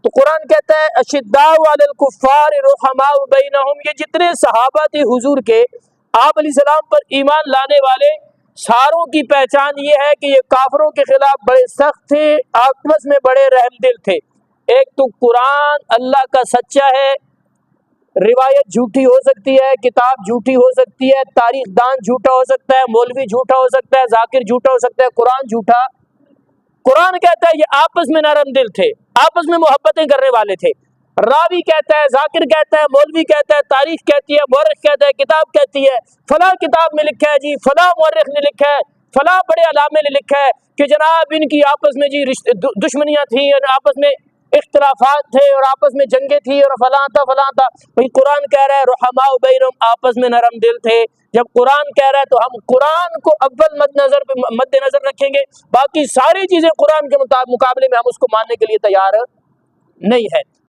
تو قرآن کہتا ہے اشداء علی الکفار رحماء بینہم، یہ جتنے صحابہ تھے حضور کے، آپ علیہ السلام پر ایمان لانے والے، ساروں کی پہچان یہ ہے کہ یہ کافروں کے خلاف بڑے سخت تھے، آپس میں بڑے رحم دل تھے۔ ایک تو قرآن اللہ کا سچا ہے، روایت جھوٹی ہو سکتی ہے، کتاب جھوٹی ہو سکتی ہے، تاریخ دان جھوٹا ہو سکتا ہے، مولوی جھوٹا ہو سکتا ہے، ذاکر جھوٹا ہو سکتا ہے، قرآن جھوٹا۔ قرآن کہتا ہے یہ آپس میں نرم دل تھے، آپس میں محبتیں کرنے والے تھے۔ راوی کہتا ہے، ذاکر کہتا ہے، مولوی کہتا ہے، تاریخ کہتی ہے، مورخ کہتا ہے، کتاب کہتی ہے، فلاں کتاب میں لکھا ہے جی، فلاں مورخ نے لکھا ہے، فلاں بڑے علامے نے لکھا ہے کہ جناب ان کی آپس میں جی دشمنیاں تھیں اور آپس میں اختلافات تھے اور آپس میں جنگیں تھیں اور فلاں تھا فلاں تھا۔ وہی قرآن کہہ رہا ہے رحماء بینہم، آپس میں نرم دل تھے۔ جب قرآن کہہ رہا ہے تو ہم قرآن کو اول مد نظر رکھیں گے، باقی ساری چیزیں قرآن کے مقابلے میں ہم اس کو ماننے کے لیے تیار نہیں ہے۔